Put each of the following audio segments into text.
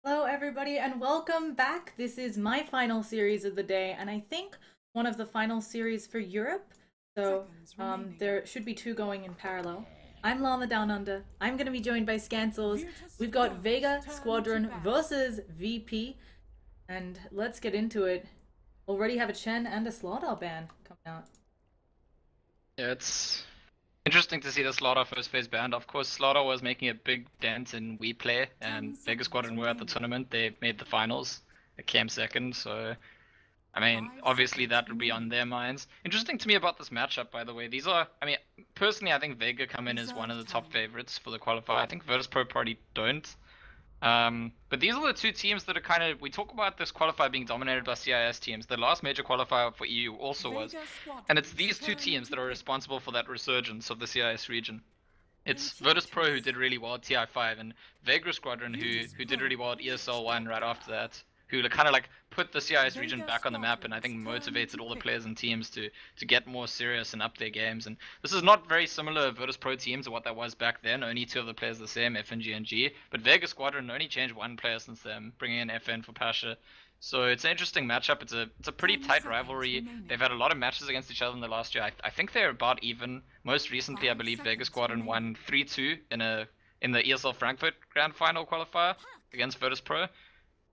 Hello, everybody, and welcome back. This is my final series of the day, and I think one of the final series for Europe. So, there should be two going in parallel. I'm Llama Down Under. I'm going to be joined by Scancels. We've got Vega Squadron versus VP, and let's get into it. Already have a Chen and a Slaughter ban coming out. Yeah, it's interesting to see the Slaughter first phase banned. Of course, Slaughter was making a big dent in We Play, and Vega Squadron were at the tournament. They made the finals. They came second, so I mean, obviously that would be on their minds. Interesting to me about this matchup, by the way. I mean, personally, I think Vega come in as one of the top favorites for the qualifier. I think Virtus.Pro probably don't. But these are the two teams that are kind of, we talk about this qualifier being dominated by CIS teams. The last major qualifier for EU also was. And it's these two teams that are responsible for that resurgence of the CIS region. It's Virtus.Pro who did really well at TI5 and Vega Squadron who did really well at ESL1 right after that. Who kind of like put the CIS region back on the map and I think motivated all the players and teams to get more serious and up their games. And this is not very similar to Virtus.Pro teams or what that was back then. Only two of the players the same, FNG and G. But Vega Squadron only changed one player since then, bringing in FN for Pasha. So it's an interesting matchup. It's a pretty tight rivalry. They've had a lot of matches against each other in the last year. I think they're about even. Most recently, I believe Vega Squadron won 3-2 in the ESL Frankfurt Grand Final qualifier against Virtus.Pro.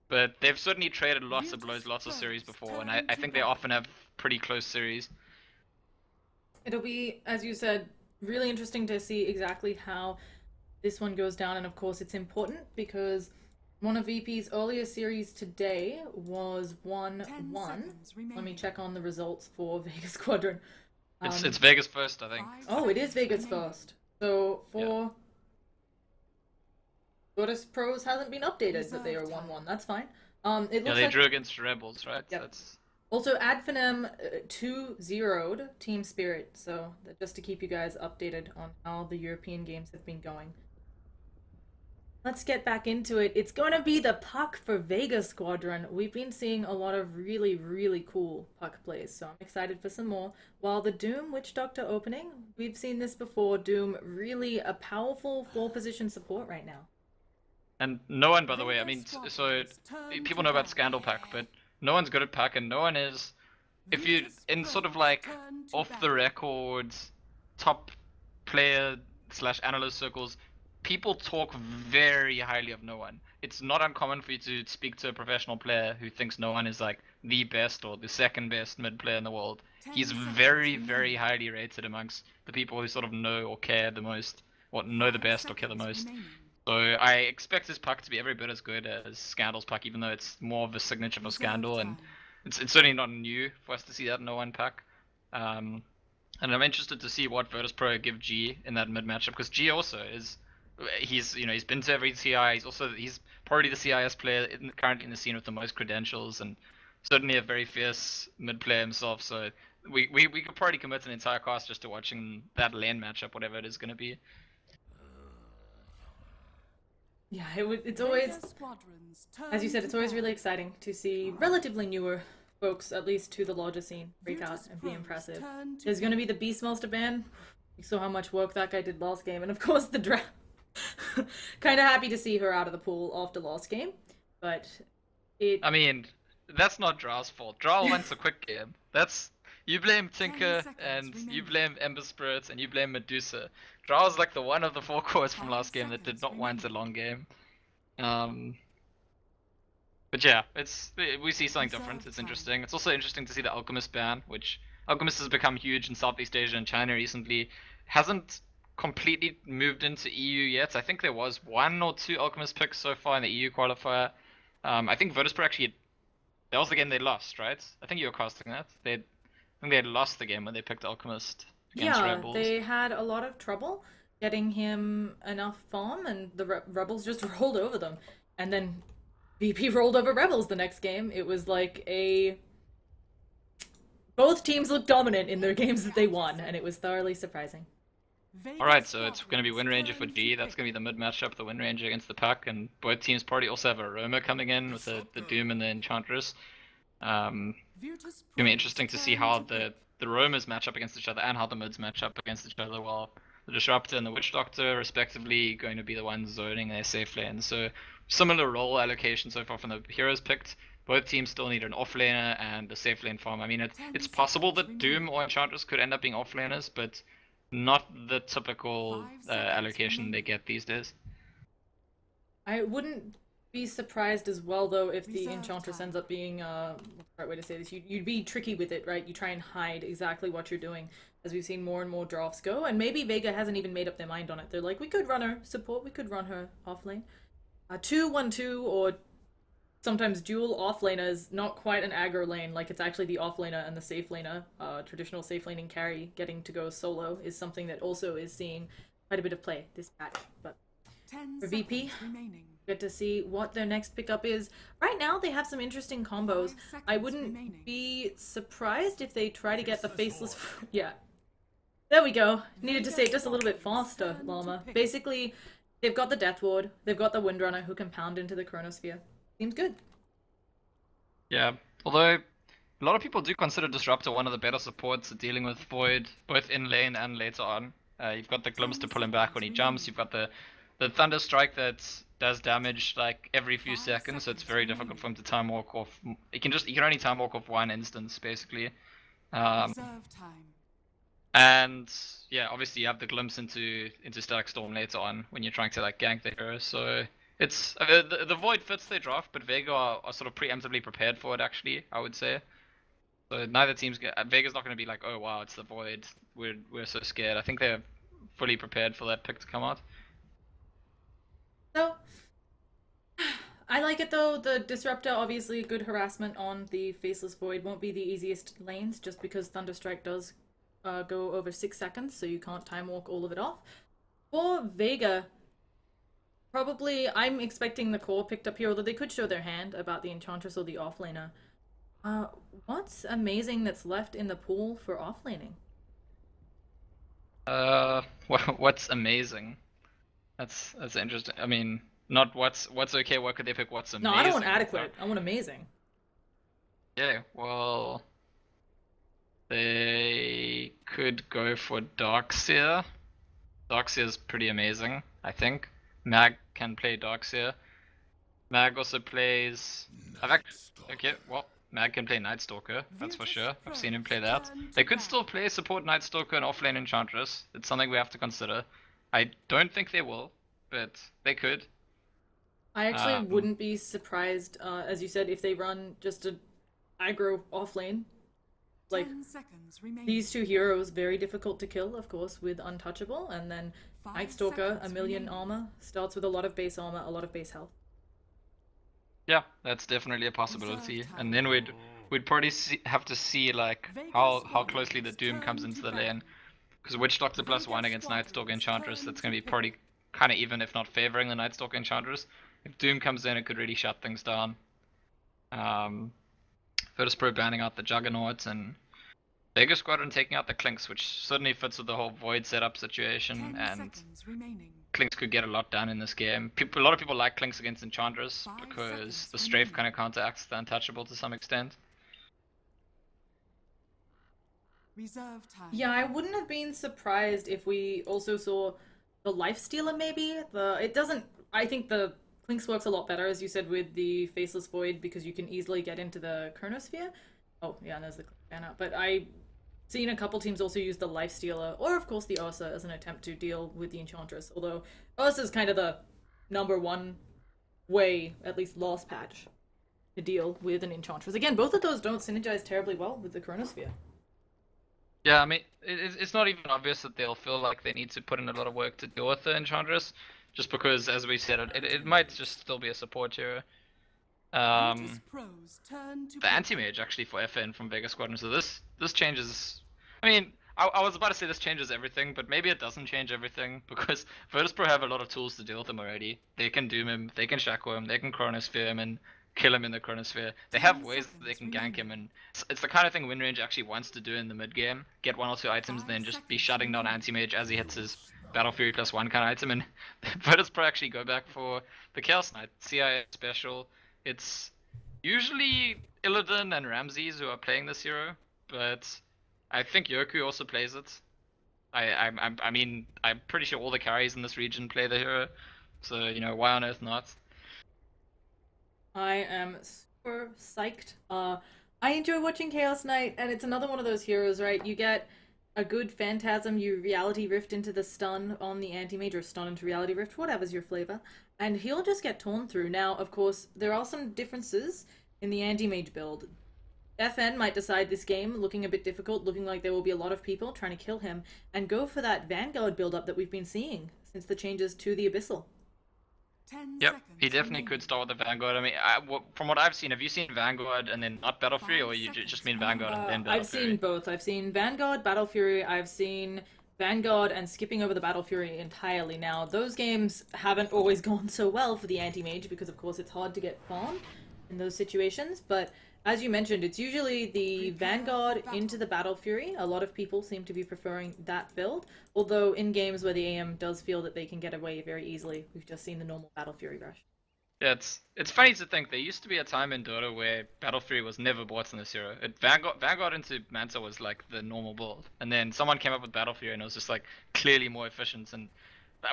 But they've certainly traded lots of blows, lots of series before, and I think they often have pretty close series. It'll be, as you said, really interesting to see exactly how this one goes down, and of course it's important because one of VP's earlier series today was 1-1. Let me check on the results for Vega Squadron. It's Vega's first, I think. Oh, it is Vega's first. So for Virtus.Pro's hasn't been updated that they are 1-1. That's fine. It looks they like... drew against Rebels, right? Yep. That's... Also, Adfinem 2-0'd Team Spirit, so just to keep you guys updated on how the European games have been going. Let's get back into it. It's going to be the puck for Vega Squadron. We've been seeing a lot of really, really cool puck plays, so I'm excited for some more. While the Doom Witch Doctor opening, we've seen this before. Doom, really a powerful 4-position support right now. And no one, by the way, I mean, so people know about Scandal Pack, but no one's good at Pack, and no one is, if you, in sort of like off-the-record top player / analyst circles, people talk very highly of no one. It's not uncommon for you to speak to a professional player who thinks no one is like the best or the second best mid player in the world. He's very, very highly rated amongst the people who sort of know or care the most, or know the best or care the most. So I expect this puck to be every bit as good as Scandal's puck, even though it's more of a signature for Scandal, and it's certainly not new for us to see that in no-one pack. And I'm interested to see what Virtus.Pro give G in that mid matchup, because G also is, he's been to every CI. He's probably the CIS player currently in the scene with the most credentials, and certainly a very fierce mid player himself. So we could probably commit an entire cast just to watching that lane matchup, whatever it is going to be. Yeah, it's always, as you said, it's always really exciting to see relatively newer folks, at least to the larger scene, break out and be impressive. There's going to be the Beastmaster ban. We saw how much work that guy did last game, and of course the draft. Kind of happy to see her out of the pool after last game, but it... I mean, that's not Draw's fault. Draw wants a quick game. You blame Tinker, and you blame Ember Spirits, and you blame Medusa. Draw's like the one of the 4 cores from last game that did not want a long game. But yeah, we see something different. It's interesting. It's also interesting to see the Alchemist ban, which Alchemist has become huge in Southeast Asia and China recently. Hasn't completely moved into EU yet. I think there was 1 or 2 Alchemist picks so far in the EU qualifier. I think Virtus.Pro actually, that was the game they lost, right? I think you were casting that. I think they had lost the game when they picked Alchemist against Rebels. Yeah, they had a lot of trouble getting him enough farm, and the Rebels just rolled over them. And then VP rolled over Rebels the next game. It was like both teams looked dominant in their games that they won, and it was thoroughly surprising. Alright, so it's going to be Wind Ranger for G. That's going to be the mid matchup, the Wind Ranger against the Pack, and both teams probably also have a Roma coming in with the Doom and the Enchantress. It's gonna be interesting to see how the Romas match up against each other and how the mids match up against each other, while the Disruptor and the Witch Doctor, respectively, going to be the ones zoning their safe lane. So similar role allocation so far from the heroes picked. Both teams still need an offlaner and a safe lane farm. I mean, it's possible that Doom or Enchantress could end up being offlaners, but not the typical allocation they get these days. I wouldn't be surprised as well, though, if the Enchantress ends up being, what's the right way to say this? You'd be tricky with it, right? You try and hide exactly what you're doing, as we've seen more and more drafts go, and maybe Vega hasn't even made up their mind on it. They're like, we could run her support, we could run her off lane. 2-1-2 or sometimes dual offlaners, not quite an aggro lane, like it's actually the offlaner and the safe laner, traditional safe laning carry getting to go solo is something that also is seeing quite a bit of play this patch. But for VP, get to see what their next pickup is. Right now they have some interesting combos. I wouldn't be surprised if they try to get the faceless... yeah. There we go. Needed to say it just a little bit faster, Llama. Basically, they've got the Death Ward, they've got the Windrunner who can pound into the Chronosphere. Seems good. Yeah, although a lot of people do consider Disruptor one of the better supports at dealing with Void, both in lane and later on. You've got the Glimpse to pull him back when he jumps, you've got the Thunder Strike that does damage like every few seconds, so it's very difficult for him to time walk off. He can only time walk off one instance, basically. And yeah, obviously you have the Glimpse into Static Storm later on when you're trying to like gank the hero, so it's the Void fits their draft, but Vega are sort of preemptively prepared for it, actually, I would say. So neither team's Vega's not going to be like, oh wow, it's the Void, we're so scared. I think they're fully prepared for that pick to come out. So I like it though. The Disruptor, obviously good harassment on the Faceless Void, won't be the easiest lanes just because Thunderstrike does go over 6 seconds, so you can't time walk all of it off. For Vega, probably I'm expecting the core picked up here, although they could show their hand about the Enchantress or the offlaner. What's amazing that's left in the pool for offlaning? What's amazing? That's interesting. I mean, not what's okay, what could they pick? What's amazing? No, I don't want adequate. I want amazing. Yeah, well, they could go for Darkseer. Darkseer's pretty amazing, I think. Mag can play Darkseer. Mag also plays... Okay, well, Mag can play Nightstalker, that's for sure. I've seen him play that. They could still play support Nightstalker and offlane Enchantress. It's something we have to consider. I don't think they will, but they could. I actually wouldn't be surprised, as you said, if they run just a aggro offlane. Like, these two heroes, very difficult to kill, of course, with Untouchable, and then Nightstalker, 1,000,000 armor, starts with a lot of base armor, a lot of base health. Yeah, that's definitely a possibility. And then we'd probably have to see like how closely the Doom comes into the lane. Because Witch Doctor +1 against Nightstalker Enchantress, that's going to be probably kind of even, if not favoring the Nightstalker Enchantress. If Doom comes in, it could really shut things down. Virtus.Pro banning out the Juggernauts and Vega Squadron taking out the Clinks, which certainly fits with the whole Void setup situation, and Clinks could get a lot done in this game. A lot of people like Clinks against Enchantress because the strafe kind of counteracts the Untouchable to some extent. Yeah, I wouldn't have been surprised if we also saw the Lifestealer maybe. I think the Clinks works a lot better, as you said, with the Faceless Void because you can easily get into the Chronosphere. Oh, yeah, and there's the banner. But I've seen a couple teams also use the Lifestealer, or of course the Ursa, as an attempt to deal with the Enchantress. Although Ursa's kind of the #1 way, at least last patch, to deal with an Enchantress. Again, both of those don't synergize terribly well with the Chronosphere. Yeah, I mean, it's not even obvious that they'll feel like they need to put in a lot of work to deal with the Enchantress, just because, as we said, it might just still be a support hero. The anti-mage actually for FN from Vega Squadron, so this changes... I mean, I was about to say this changes everything, but maybe it doesn't change everything, because Virtus.Pro have a lot of tools to deal with him already. They can Doom him, they can Shackle him, they can Chronosphere him, and kill him in the Chronosphere. They have ways that they can gank him, and it's the kind of thing Windrange actually wants to do in the mid game. Get 1 or 2 items, then just be shutting down anti-mage as he hits his Battle Fury +1 kind of item, and Virtus.Pro actually go back for the Chaos Knight, CIA special. It's usually Illidan and Ramses who are playing this hero, but I think Yoku also plays it. I mean, I'm pretty sure all the carries in this region play the hero, so you know why on earth not? I am super psyched. I enjoy watching Chaos Knight, and it's another one of those heroes, right? You get a good Phantasm, you Reality Rift into the stun on the anti-mage, or stun into Reality Rift, whatever's your flavor, and he'll just get torn through. Now, of course, there are some differences in the anti-mage build. FN might decide this game, looking a bit difficult, looking like there will be a lot of people trying to kill him, and go for that Vanguard build-up that we've been seeing since the changes to the Abyssal. Yep, he definitely could start with the Vanguard. I mean, from what I've seen, have you seen Vanguard and then not Battle Fury, or you just mean Vanguard and then Battle I've Fury? seen both. I've seen Vanguard, Battle Fury, I've seen Vanguard and skipping over the Battle Fury entirely. Now, those games haven't always gone so well for the anti-mage because, of course, it's hard to get farmed in those situations, but as you mentioned, it's usually the Vanguard into the Battle Fury. A lot of people seem to be preferring that build, although in games where the AM does feel that they can get away very easily, we've just seen the normal Battle Fury rush. Yeah, it's funny to think there used to be a time in Dota where Battle Fury was never bought in this hero. Vanguard into Manta was like the normal build, and then someone came up with Battle Fury and it was just like clearly more efficient. And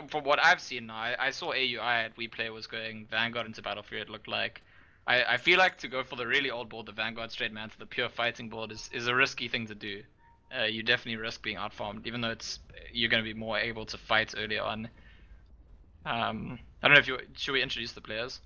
from what I've seen now, I saw AUI at WePlay was going Vanguard into Battle Fury. It looked like I feel like to go for the really old board, the Vanguard straight Manta, the pure fighting board is a risky thing to do. You definitely risk being outfarmed, even though you're going to be more able to fight early on. I don't know if should we introduce the players?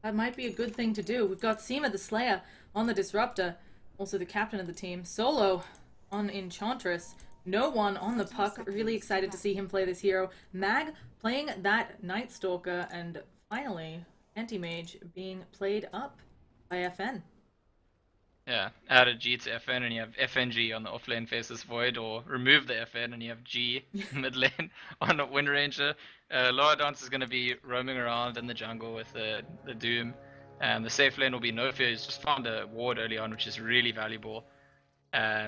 That might be a good thing to do. We've got Seema the Slayer on the Disruptor, also the captain of the team. Solo on Enchantress. No one on the puck. Really excited to see him play this hero. Mag playing that Night Stalker, and finally Anti-Mage being played up by FN. Yeah, add a G to FN and you have FNG on the offlane faces Void, or remove the FN and you have G mid lane on the Wind Ranger. Lower Dance is going to be roaming around in the jungle with the Doom, and the safe lane will be Nofia, who's just found a ward early on, which is really valuable.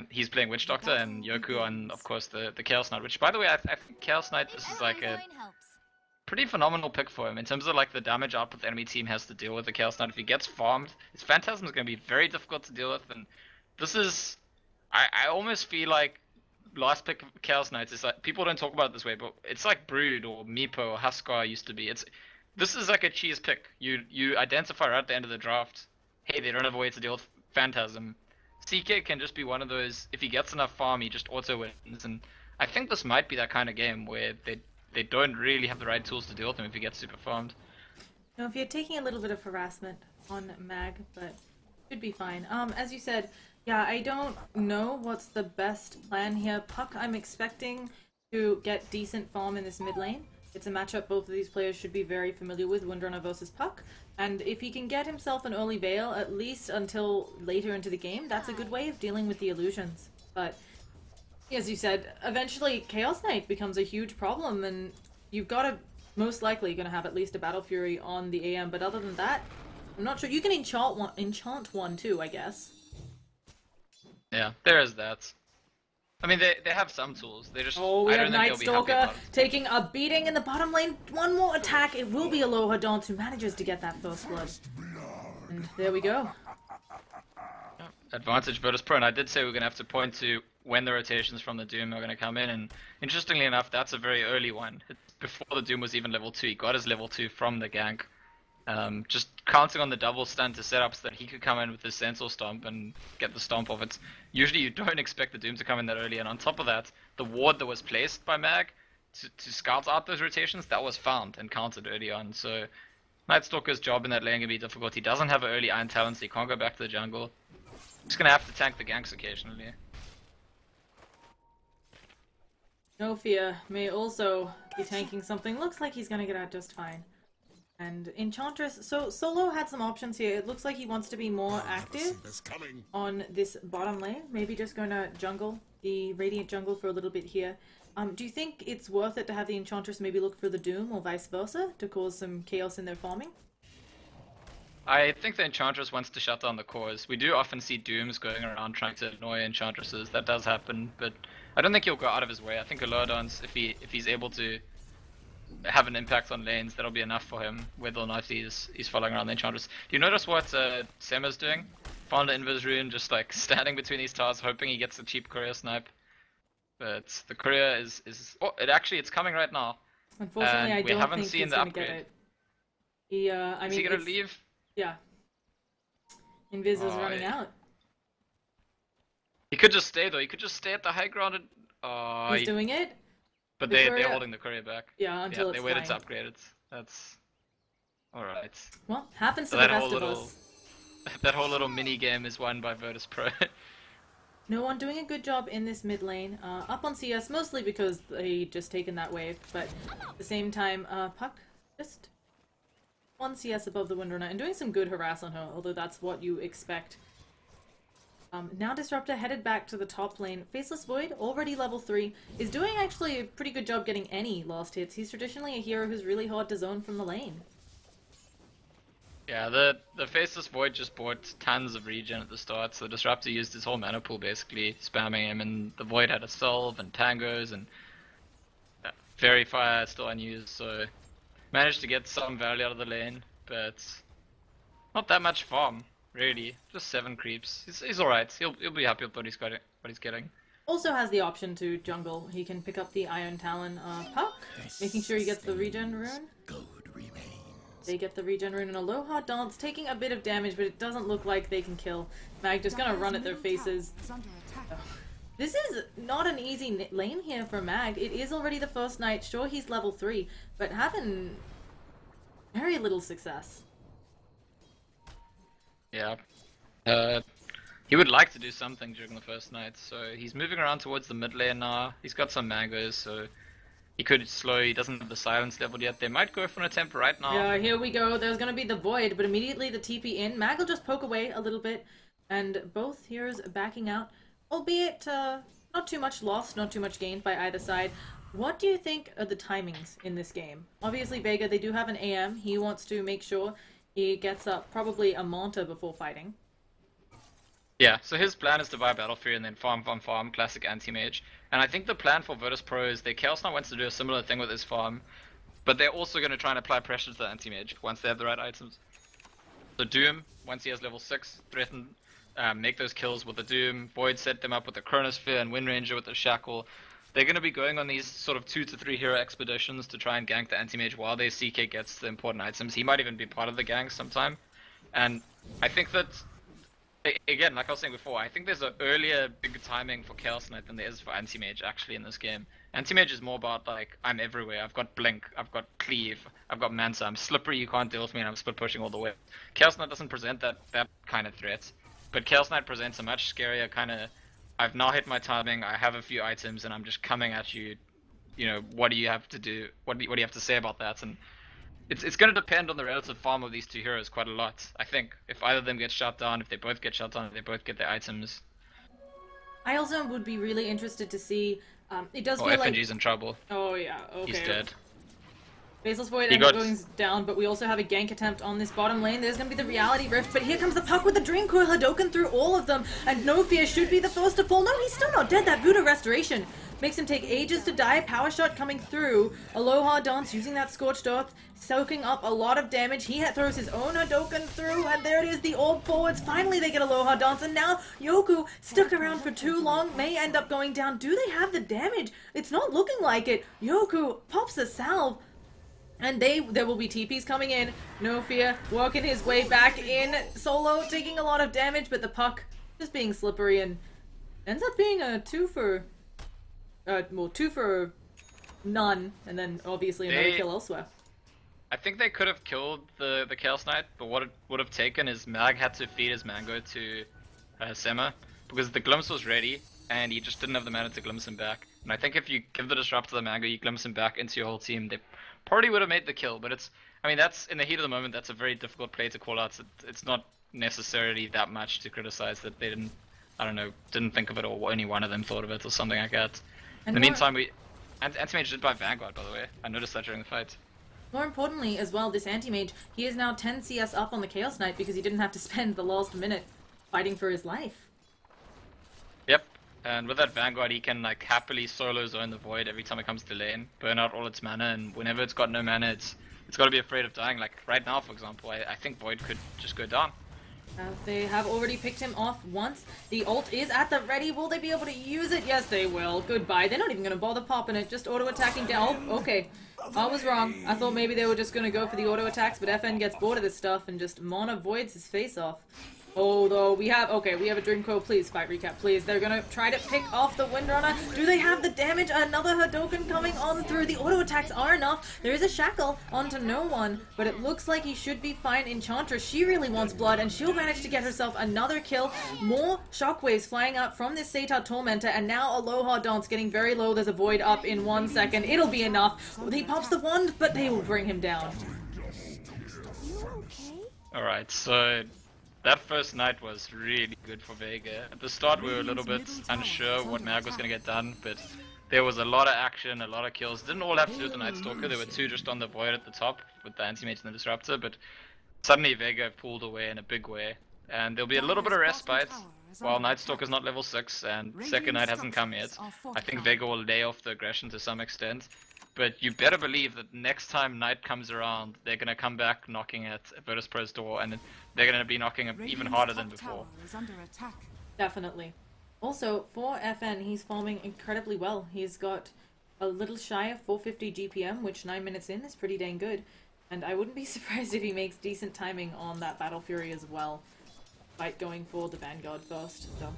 He's playing Witch Doctor, and Yoku on, of course, the Chaos Knight, which, by the way, I think Chaos Knight, this is like a pretty phenomenal pick for him in terms of like the damage output the enemy team has to deal with the Chaos Knight. If he gets farmed, his Phantasm is going to be very difficult to deal with, and this is, I almost feel like last pick of Chaos Knights is like, people don't talk about it this way, but it's like Brood or Meepo or Huskar used to be. This is like a cheese pick. You identify right at the end of the draft, hey, they don't have a way to deal with Phantasm. CK can just be one of those, if he gets enough farm, he just auto wins, and I think this might be that kind of game where they don't really have the right tools to deal with him if he gets super farmed. No, if you're taking a little bit of harassment on Mag, but should be fine. As you said, yeah, I don't know what's the best plan here. Puck, I'm expecting to get decent farm in this mid lane. It's a matchup both of these players should be very familiar with, Windrunner versus Puck. And if he can get himself an early Veil, at least until later into the game, that's a good way of dealing with the illusions. But as you said, eventually Chaos Knight becomes a huge problem, and you've got to, most likely, going to have at least a Battle Fury on the AM, but other than that, I'm not sure. You can enchant one too, I guess. Yeah, there is that. I mean, they have some tools. They just, oh, we I have don't think Night they'll be Stalker happy about it. taking a beating in the bottom lane. One more attack. It will be Aloha Dance who manages to get that first blood. And there we go. Advantage Virtus.Pro, and I did say we're going to have to point to when the rotations from the Doom are going to come in, and interestingly enough, that's a very early one. It's before the Doom was even level 2, he got his level 2 from the gank. Just counting on the double stun to set up so that he could come in with his Sentinel Stomp and get the stomp off it. Usually you don't expect the Doom to come in that early, and on top of that, the ward that was placed by Mag to scout out those rotations, that was found and counted early on, so Night Stalker's job in that lane can be difficult. He doesn't have an early Iron Talent, so he can't go back to the jungle. He's gonna have to tank the ganks occasionally. Nofia may also be tanking something. Looks like he's gonna get out just fine. And Enchantress, so Solo had some options here. It looks like he wants to be more active on this bottom lane. Maybe just going to jungle, the Radiant jungle for a little bit here. Do you think it's worth it to have the Enchantress maybe look for the Doom or vice versa to cause some chaos in their farming? I think the Enchantress wants to shut down the cores. We do often see Dooms going around trying to annoy Enchantresses. That does happen, but I don't think he'll go out of his way. I think Alordance, if he's able to have an impact on lanes, that'll be enough for him, whether or not he's following around the Enchantress. Do you notice what Sema's doing? Found an Invis rune, just like standing between these towers, hoping he gets a cheap courier snipe. But the courier is oh, it's coming right now. Unfortunately, I We don't haven't think seen he's the gonna get upgrade. it. He, I Is mean, he gonna leave? Yeah. Invis is Oh, running out. He could just stay though. He could just stay at the high ground and He's doing it. but The they're courier- holding the courier back. Yeah, until they it's waited to flying. upgrade it. That's alright. Well, happens to So the that best whole of little us. that whole little mini game is won by Virtus.Pro. No one doing a good job in this mid lane. Up on CS, mostly because they just taken that wave, but at the same time, Puck just 1 CS above the Windrunner and doing some good harass on her, although that's what you expect. Now Disruptor headed back to the top lane. Faceless Void, already level 3, is doing actually a pretty good job getting any last hits. He's traditionally a hero who's really hard to zone from the lane. Yeah, the Faceless Void just bought tons of regen at the start, so the Disruptor used his whole mana pool basically, spamming him, and the Void had a Solve and Tangos, and Fairy Fire still unused, so managed to get some value out of the lane, but not that much farm, really. Just 7 creeps. He's alright, he'll be happy with what he's getting. Also has the option to jungle. He can pick up the Iron Talon Puck, making sure he gets the regen rune. They get the regen rune and Aloha Dance, taking a bit of damage, but it doesn't look like they can kill. Mag just gonna run at their faces. This is not an easy lane here for Mag. It is already the first night. Sure, he's level 3, but having very little success. Yeah. He would like to do something during the first night, so he's moving around towards the mid lane now. He's got some mangoes, so he could slow. He doesn't have the silence leveled yet. They might go for an attempt right now. Yeah, here we go. There's gonna be the Void, but immediately the TP in. Mag will just poke away a little bit, and both heroes backing out, albeit not too much loss, not too much gained by either side. What do you think are the timings in this game? Obviously, Vega, they do have an AM. He wants to make sure he gets up probably a Manta before fighting. Yeah, so his plan is to buy Battle Fury and then farm, classic anti-mage. And I think the plan for Virtus.Pro is Chaos Knight wants to do a similar thing with his farm, but they're also going to try and apply pressure to the anti-mage once they have the right items. So Doom, once he has level 6, threaten, make those kills with the Doom, Void set them up with the Chronosphere, and Wind Ranger with the Shackle. They're going to be going on these sort of 2 to 3 hero expeditions to try and gank the anti-mage while their CK gets the important items. He might even be part of the gank sometime. And I think that, again, like I was saying before, I think there's an earlier big timing for Chaos Knight than there is for Anti-Mage actually in this game. Anti-Mage is more about like, I'm everywhere, I've got Blink, I've got Cleave, I've got Mansa, I'm slippery, you can't deal with me, and I'm split pushing all the way. Chaos Knight doesn't present that kind of threat, but Chaos Knight presents a much scarier kind of, I've now hit my timing, I have a few items, and I'm just coming at you, you know, what do you have to do, what do you have to say about that? And it's going to depend on the relative farm of these two heroes quite a lot, I think. If either of them get shut down, if they both get shut down, if they both get their items. I also would be really interested to see, it does feel like... FNG's in trouble. Oh yeah, okay. He's dead. Faceless Void ends up going down, but we also have a gank attempt on this bottom lane. There's going to be the Reality Rift, but here comes the Puck with the Dream Coil, Hadoken through all of them, and No Fear should be the first to fall. No, he's still not dead. That Voodoo Restoration makes him take ages to die. Power Shot coming through. Aloha Dance using that Scorched Earth, soaking up a lot of damage. He throws his own Hadoken through, and there it is, the Orb forwards. Finally, they get Aloha Dance, and now Yoku, stuck around for too long, may end up going down. Do they have the damage? It's not looking like it. Yoku pops a salve. And there will be TPs coming in. No Fear working his way back in. Solo taking a lot of damage, but the Puck just being slippery and ends up being a 2 for none, and then obviously another kill elsewhere. I think they could have killed the Chaos Knight, but what it would have taken is Mag had to feed his Mango to Sema, because the Glimpse was ready, and he just didn't have the mana to glimpse him back. And I think if you give the Disrupt to the Mango, you glimpse him back into your whole team, they probably would have made the kill, but I mean, that's, in the heat of the moment, that's a very difficult play to call out. It's not necessarily that much to criticize that they didn't, I don't know, didn't think of it, or only one of them thought of it, or something like that. In the meantime, Anti-Mage did buy Vanguard, by the way. I noticed that during the fight. More importantly, as well, this Anti-Mage, he is now 10 CS up on the Chaos Knight because he didn't have to spend the last minute fighting for his life. Yep. And with that Vanguard, he can like happily solo zone the Void every time it comes to lane, burn out all its mana, and whenever it's got no mana, it's got to be afraid of dying. Like right now, for example, I think Void could just go down. They have already picked him off once. The ult is at the ready. Will they be able to use it? Yes, they will. Goodbye. They're not even going to bother popping it. Just auto-attacking down. Oh, okay. I was wrong. I thought maybe they were just going to go for the auto-attacks, but FN gets bored of this stuff and just Mana voids his face off. Although we have, okay, we have a Dreamco. Please, fight recap, please. They're gonna try to pick off the Windrunner. Do they have the damage? Another Hadoken coming on through. The auto attacks are enough. There is a shackle onto no one, but it looks like he should be fine. Enchantress, she really wants blood, and she'll manage to get herself another kill. More shockwaves flying out from this Seitar Tormentor, and now Aloha Dance getting very low. There's a void up in 1 second. It'll be enough. He pops the wand, but they will bring him down. Alright, so that first night was really good for Vega. At the start we were a little bit unsure what mag was going to get done, but there was a lot of action, a lot of kills. Didn't all have to do with the Night Stalker, there were 2 just on the Void at the top with the Anti-Mage and the Disruptor, but suddenly Vega pulled away in a big way. And there'll be a little bit of respite while Night Stalker's not level 6 and Second Night hasn't come yet. I think Vega will lay off the aggression to some extent. But you better believe that next time Night comes around, they're going to come back knocking at Virtus.Pro's door, and they're going to be knocking even harder than before. Definitely. Also, for FN, he's farming incredibly well. He's got a little shy of 450 GPM, which 9 minutes in is pretty dang good. And I wouldn't be surprised if he makes decent timing on that Battle Fury as well. Fight going for the Vanguard first, so...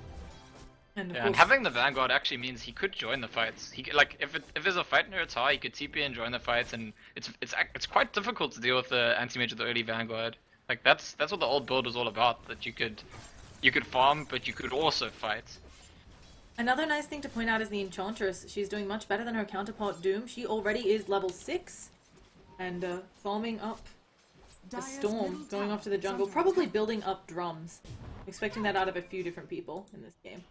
And, and having the Vanguard actually means he could join the fights. He like if there's a fight near a tower, he could TP and join the fights, and it's quite difficult to deal with the anti-mage of the early Vanguard. Like that's what the old build was all about. That you could farm, but you could also fight. Another nice thing to point out is the Enchantress. She's doing much better than her counterpart Doom. She already is level 6, and farming up the Storm, going off to the jungle, probably building up drums. Expecting that out of a few different people in this game.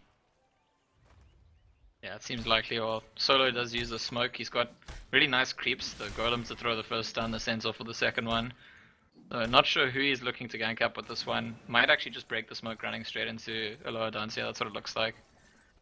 Yeah, it seems likely, or Solo does use the smoke. He's got really nice creeps, the golems to throw the first stun, the Centaur for the second one. Not sure who he's looking to gank up with this one. Might actually just break the smoke running straight into Aloha Dance. Yeah, that's what it looks like.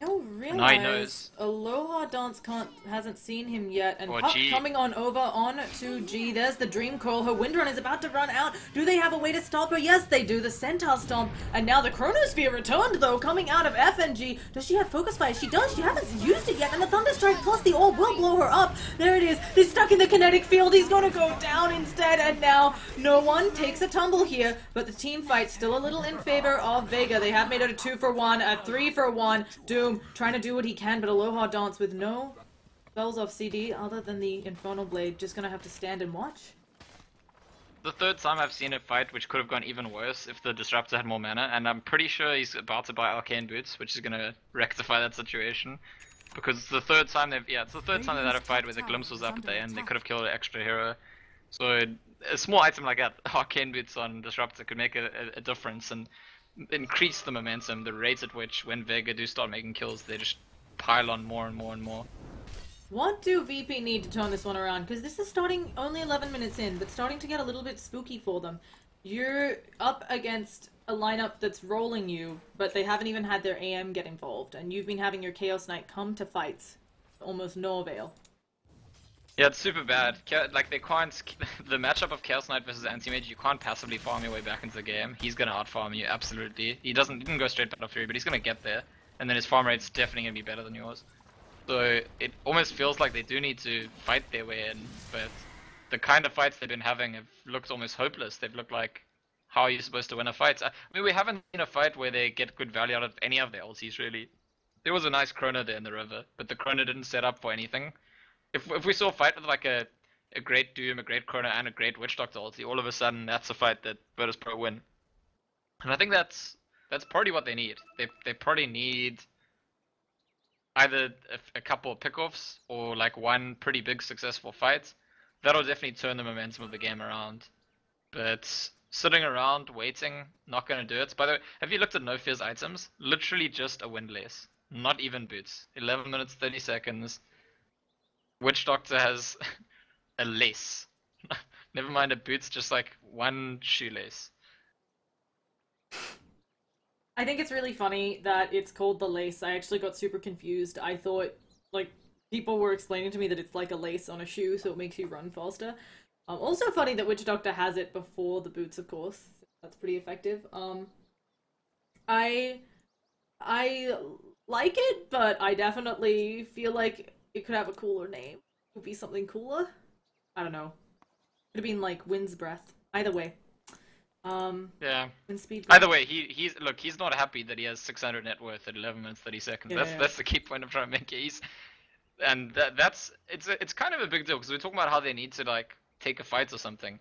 Oh, realize Aloha Dance hasn't seen him yet, and Puck coming on over on to G. There's the Dream Call. Her Windrun is about to run out. Do they have a way to stop her? Yes, they do. The Centaur Stomp, and now the Chronosphere returned, though, coming out of FNG. Does she have Focus Fire? She does. She hasn't used it yet, and the Thunderstrike plus the Orb will blow her up. There it is. He's stuck in the kinetic field. He's gonna go down instead, and now no one takes a tumble here, but the team fight still a little in favor of Vega. They have made it a 2-for-1, a 3-for-1. Doom trying to do what he can, but Aloha Dance with no spells off CD other than the Infernal Blade, just gonna have to stand and watch. The third time I've seen a fight which could have gone even worse if the Disruptor had more mana, and I'm pretty sure he's about to buy Arcane Boots, which is gonna rectify that situation. Because it's the third time they've had a fight where the Glimpse was up at the end. They could have killed an extra hero. So a small item like that, Arcane Boots on Disruptor, could make a difference and increase the momentum, the rate at which when Vega do start making kills, they just pile on more and more and more. What do VP need to turn this one around? Because this is starting only 11 minutes in, but starting to get a little bit spooky for them. You're up against a lineup that's rolling you, but they haven't even had their AM get involved, and you've been having your Chaos Knight come to fights. Almost no avail. Yeah, it's super bad. Like, they can't... The matchup of Chaos Knight versus Anti-Mage, you can't passively farm your way back into the game. He's gonna out-farm you, absolutely. He didn't go straight Battle Fury, but he's gonna get there. And then his farm rate's definitely gonna be better than yours. So, it almost feels like they do need to fight their way in, but the kind of fights they've been having have looked almost hopeless. They've looked like, how are you supposed to win a fight? I mean, we haven't seen a fight where they get good value out of any of their ultis, really. There was a nice Chrono there in the river, but the Chrono didn't set up for anything. If we saw a fight with like a great Doom, a great Chrono, and a great Witch Doctor ulti, all of a sudden that's a fight that Virtus.Pro win. And I think that's probably what they need. They probably need either a couple of pickoffs or like one pretty big successful fight. That'll definitely turn the momentum of the game around. But sitting around waiting, not gonna do it. By the way, have you looked at No Fear's items? Literally just a windlace, not even boots. 11 minutes 30 seconds. Witch Doctor has a lace. Never mind a boots, just like one shoelace. I think it's really funny that it's called the lace. I actually got super confused. I thought, like, people were explaining to me that it's like a lace on a shoe, so it makes you run faster. Also funny that Witch Doctor has it before the boots, of course. That's pretty effective. I like it, but I definitely feel like it could have a cooler name. It would be something cooler. I don't know. Could have been like Wind's Breath. Either way. Yeah. Wind Speed. Either way, he's not happy that he has 600 net worth at 11 minutes 30 seconds. Yeah, That's the key point I'm trying to make. And that's it's kind of a big deal because we're talking about how they need to like take a fight or something.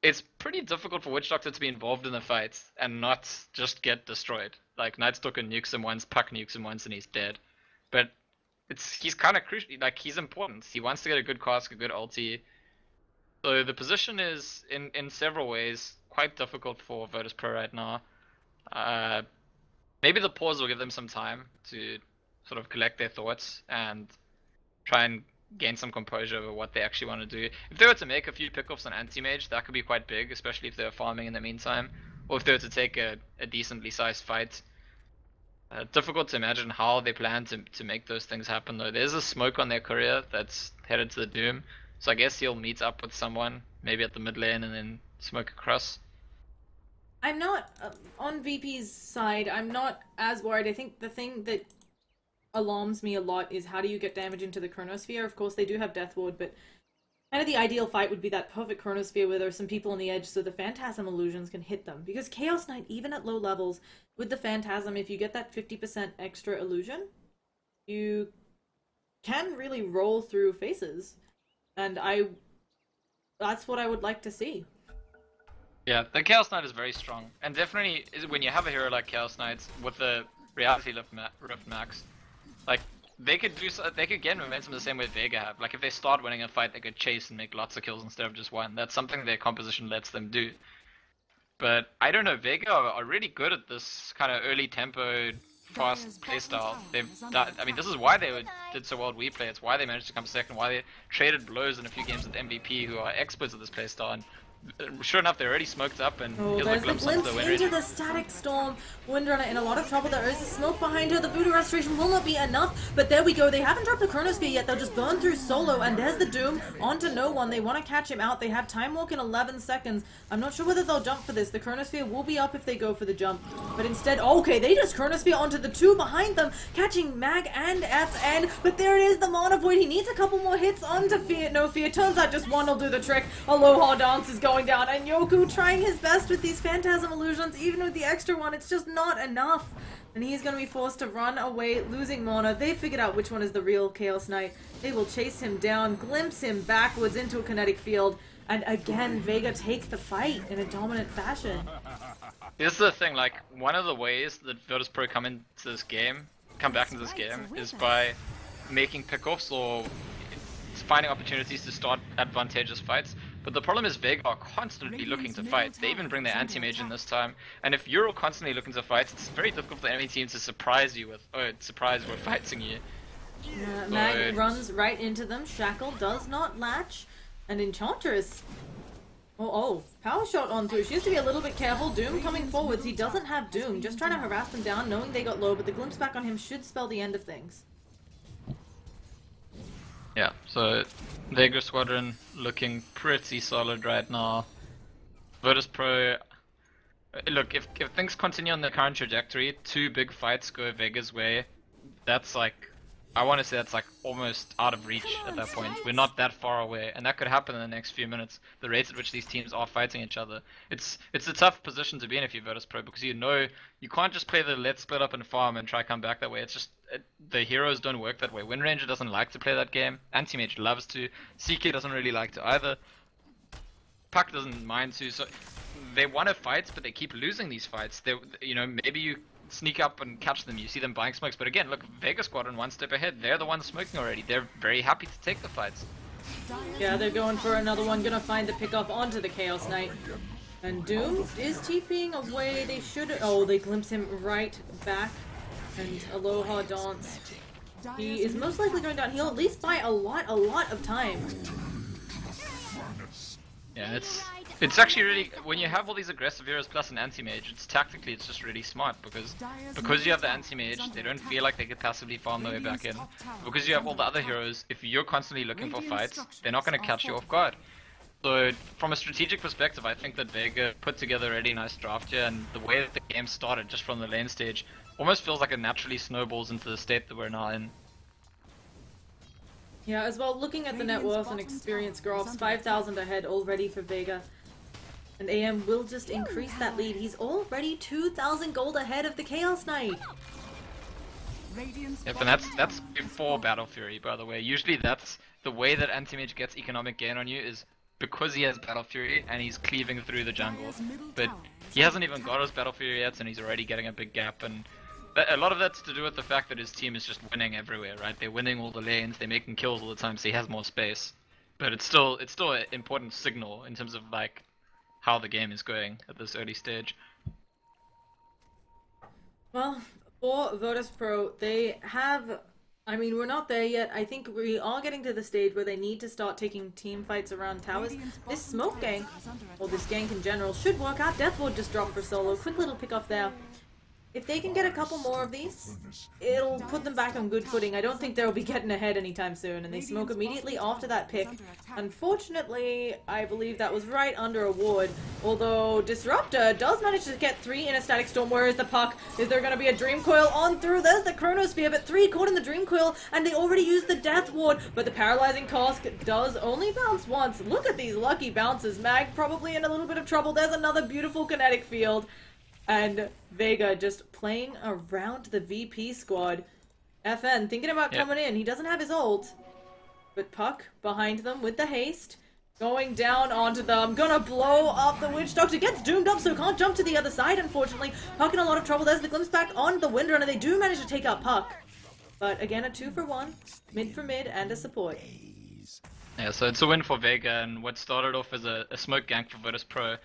It's pretty difficult for Witch Doctor to be involved in the fight and not just get destroyed. Like Night Stalker nukes him once, Puck nukes him once, and he's dead. But he's kind of crucial. Like he's important. He wants to get a good cask, a good ulti. So the position is in several ways quite difficult for Virtus.Pro right now. Maybe the pause will give them some time to sort of collect their thoughts and try and gain some composure over what they actually want to do. If they were to make a few pickoffs on anti-mage, that could be quite big, especially if they were farming in the meantime, or if they were to take a decently sized fight. Difficult to imagine how they plan to make those things happen though. There's a smoke on their courier that's headed to the Doom, so I guess he'll meet up with someone, maybe at the mid lane, and then smoke across. I'm not on VP's side. I'm not as worried. I think the thing that alarms me a lot is how do you get damage into the Chronosphere. Of course, they do have Death Ward, but kind of the ideal fight would be that perfect Chronosphere where there are some people on the edge so the Phantasm illusions can hit them. Because Chaos Knight, even at low levels, with the Phantasm, if you get that 50% extra illusion, you can really roll through faces. And that's what I would like to see. Yeah, the Chaos Knight is very strong. And definitely, when you have a hero like Chaos Knight with the Reality Rift Max, like, they could gain momentum the same way Vega have. Like, if they start winning a fight, they could chase and make lots of kills instead of just one. That's something their composition lets them do. But, I don't know, Vega are really good at this kind of early tempo, fast playstyle. I mean, this is why they did so well at WePlay. It's why they managed to come second, why they traded blows in a few games with MVP, who are experts at this playstyle. And sure enough, they're already smoked up, and here's there's a glimpse the into glimpse the into Windrunner. the Static Storm. Windrunner in a lot of trouble. There is a smoke behind her. The Voodoo Restoration will not be enough, but there we go. They haven't dropped the Chronosphere yet. They'll just burn through solo, and there's the Doom onto no one. They want to catch him out. They have Time Walk in 11 seconds. I'm not sure whether they'll jump for this. The Chronosphere will be up if they go for the jump, but instead, okay, they just Chronosphere onto the two behind them, catching Mag and FN, but there it is, the Mana Void. He needs a couple more hits onto Fear. No Fear. Turns out just one will do the trick. Aloha Dance is going down, and Yoku trying his best with these Phantasm illusions. Even with the extra one, it's just not enough. And he's going to be forced to run away, losing mana. They figured out which one is the real Chaos Knight. They will chase him down, glimpse him backwards into a kinetic field, and again, Vega take the fight in a dominant fashion. This is the thing, like, one of the ways that Virtus.Pro come back into this game, is by making pickoffs or finding opportunities to start advantageous fights. But the problem is Vega are constantly looking to fight. They even bring their anti-mage in this time. And if you're constantly looking to fight, it's very difficult for the enemy team to surprise you with, surprise we're fighting you. Mag runs right into them. Shackle does not latch. And Enchantress. Power shot onto her. She has to be a little bit careful. Doom coming forwards. He doesn't have Doom. Just trying to harass them down, knowing they got low, but the glimpse back on him should spell the end of things. Yeah, so Vega Squadron looking pretty solid right now. Virtus.Pro, look, if things continue on the current trajectory, 2 big fights go Vega's way, that's like, I want to say that's like almost out of reach at that point. We're not that far away, and that could happen in the next few minutes. The rate at which these teams are fighting each other. It's a tough position to be in if you're Virtus.Pro, because you know you can't just play the let's split up and farm and try come back that way. It's just, the heroes don't work that way. Wind Ranger doesn't like to play that game. Anti-Mage loves to. CK doesn't really like to either. Puck doesn't mind to. So they want to fight, but they keep losing these fights. Maybe you sneak up and catch them, you see them buying smokes, but again, look, Vega Squadron one step ahead. They're the ones smoking already. They're very happy to take the fights. Yeah, they're going for another one, gonna find the pickoff onto the Chaos Knight. And Doom is TPing away. They should, they glimpse him right back. And Aloha Dance. He is most likely going down. He'll at least buy a lot of time. Yeah, it's actually really, when you have all these aggressive heroes plus an anti-mage, it's just really smart, because you have the anti-mage, they don't feel like they could passively farm their way back in. Because you have all the other heroes, if you're constantly looking for fights, they're not going to catch you off guard. So from a strategic perspective, I think that Vega put together a really nice draft here, and the way that the game started just from the lane stage almost feels like it naturally snowballs into the state that we're now in. Yeah, as well, looking at the net worth and experience graphs, 5,000 ahead already for Vega. And AM will just increase that lead. He's already 2,000 gold ahead of the Chaos Knight. Yep, and that's before Battle Fury, by the way. Usually that's the way that Anti-Mage gets economic gain on you is because he has Battle Fury and he's cleaving through the jungle. But he hasn't even got his Battle Fury yet and he's already getting a big gap, and a lot of that's to do with the fact that his team is just winning everywhere, right? They're winning all the lanes, they're making kills all the time, so he has more space. But it's still an important signal in terms of like how the game is going at this early stage. Well, for Virtus.Pro, they have... I mean, we're not there yet. I think we are getting to the stage where they need to start taking team fights around towers. This smoke gank, or this gank in general, should work out. Deathwood just dropped for solo. Quick little pick off there. If they can get a couple more of these, it'll put them back on good footing. I don't think they'll be getting ahead anytime soon, and they smoke immediately after that pick. Unfortunately, I believe that was right under a ward, although Disruptor does manage to get 3 in a static storm. Where is the puck? Is there going to be a Dream Coil on through? There's the Chronosphere, but 3 caught in the Dream Coil, and they already used the Death Ward, but the Paralyzing Cask does only bounce once. Look at these lucky bounces. Mag probably in a little bit of trouble. There's another beautiful kinetic field. And Vega just playing around the VP squad. FN thinking about coming in. He doesn't have his ult. But Puck behind them with the haste. Going down onto them. Gonna blow up the Witch Doctor. Gets doomed up so can't jump to the other side, unfortunately. Puck in a lot of trouble. There's the glimpse back on the Windrunner. They do manage to take out Puck. But again, a 2 for 1. Mid for mid and a support. Yeah, so it's a win for Vega, and what started off as a smoke gank for Virtus.Pro.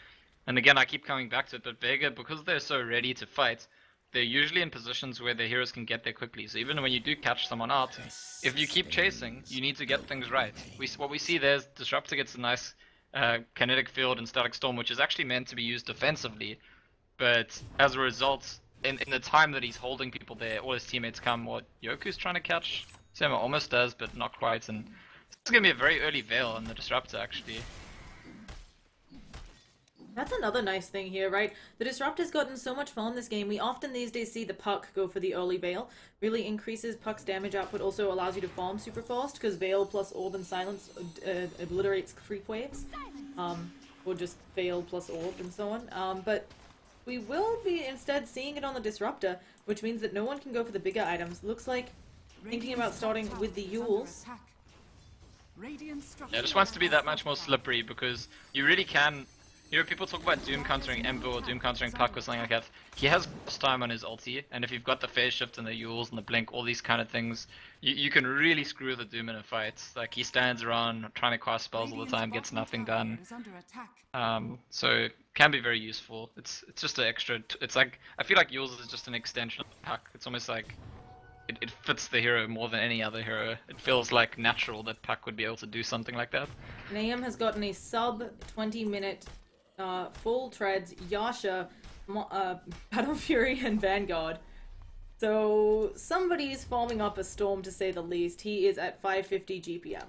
And again, I keep coming back to it, but Vega, because they're so ready to fight, they're usually in positions where their heroes can get there quickly. So even when you do catch someone out, if you keep chasing, you need to get things right. What we see there is Disruptor gets a nice kinetic field and static storm, which is actually meant to be used defensively. But as a result, in the time that he's holding people there, all his teammates come. What Yoku's trying to catch? Sema almost does, but not quite. And it's going to be a very early Veil on the Disruptor, actually. That's another nice thing here, right? The Disruptor's gotten so much farm this game. We often these days see the Puck go for the early Veil. Really increases Puck's damage output, also allows you to farm super fast, because Veil plus Orb and Silence obliterates creep waves. Or just Veil plus Orb and so on. But we will be instead seeing it on the Disruptor, which means that no one can go for the bigger items. Looks like thinking about starting with the Yules. Yeah, it just wants to be that much more slippery, because you really can... You know, people talk about Doom countering Ember or Doom countering Puck or something like that. He has burst time on his ulti, and if you've got the phase shift and the Yules and the blink, all these kind of things, you can really screw the Doom in a fight. Like, he stands around trying to cast spells all the time, gets nothing done. So it can be very useful. It's just an extra. It's like, I feel like Yules is just an extension of Puck. It's almost like it fits the hero more than any other hero. It feels like natural that Puck would be able to do something like that. Nayam has gotten a sub 20-minute full treads, Yasha, Battle Fury, and Vanguard. So somebody's farming up a Storm, to say the least. He is at 550 GPM.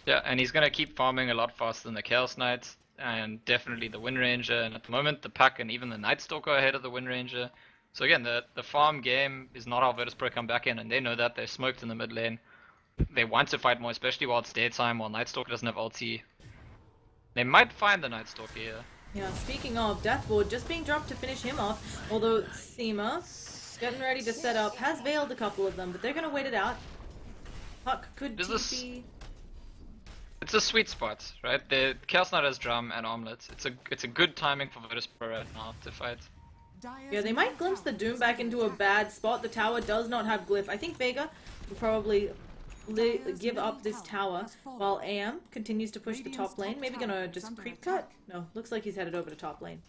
Yeah, and he's gonna keep farming a lot faster than the Chaos Knight, and definitely the Wind Ranger, and at the moment the Puck and even the Night Stalker are ahead of the Wind Ranger. So again, the farm game is not how Virtus.Pro come back in, and they know that. They're smoked in the mid lane. They want to fight more, especially while it's daytime, while Night Stalker doesn't have ulti. They might find the Night Stalker here. Yeah, speaking of, Deathward just being dropped to finish him off, although Seema, getting ready to set up, has veiled a couple of them, but they're gonna wait it out. Puck could TP. It's a sweet spot, right? The Chaos Knight has Drum and Armlet. It's a good timing for Virtus.Pro right now to fight. Yeah, they might glimpse the Doom back into a bad spot. The tower does not have Glyph. I think Vega will probably give up this tower while AM continues to push the top lane. Maybe gonna just creep cut? No, looks like he's headed over to top lane.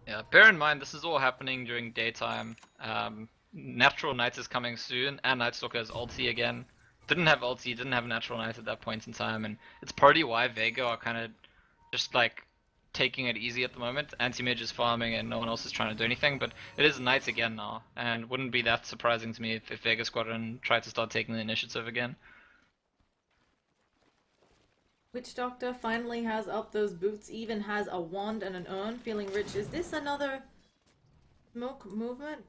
Yeah, bear in mind this is all happening during daytime. Natural Knight is coming soon, and Night Stalker has ulti again. Didn't have ulti, didn't have Natural Knight at that point in time, and it's partly why Vega are kind of just like taking it easy at the moment. Anti-Mage is farming and no one else is trying to do anything, but it is Knight again now, and wouldn't be that surprising to me if Vega Squadron tried to start taking the initiative again. Witch Doctor finally has up those boots, even has a wand and an urn, feeling rich. Is this another smoke movement?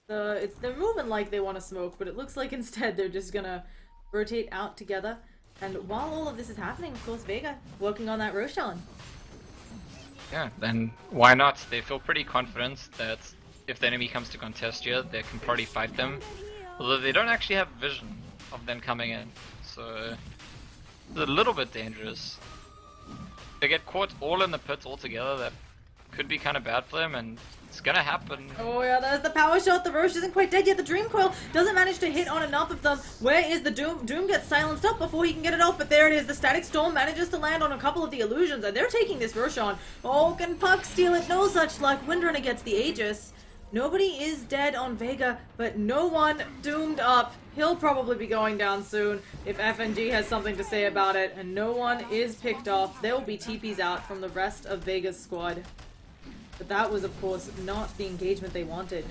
They're moving like they want to smoke, but it looks like instead they're just gonna rotate out together. And while all of this is happening, of course, Vega working on that Roshan. Yeah, then why not? They feel pretty confident that if the enemy comes to contest here, they can probably fight them. Although they don't actually have vision of them coming in, so it's a little bit dangerous. They get caught all in the pits all together, that could be kind of bad for them, and it's gonna happen. Oh yeah, there's the power shot. The Roche isn't quite dead yet. The Dream Coil doesn't manage to hit on enough of them. Where is the Doom? Doom gets silenced up before he can get it off, but there it is. The Static Storm manages to land on a couple of the illusions, and they're taking this Roshan. Oh, can Puck steal it? No such luck. Windrunner gets the Aegis. Nobody is dead on Vega, but no one doomed up. He'll probably be going down soon if FNG has something to say about it, and no one is picked off. There will be TPs out from the rest of Vega's squad. But that was, of course, not the engagement they wanted.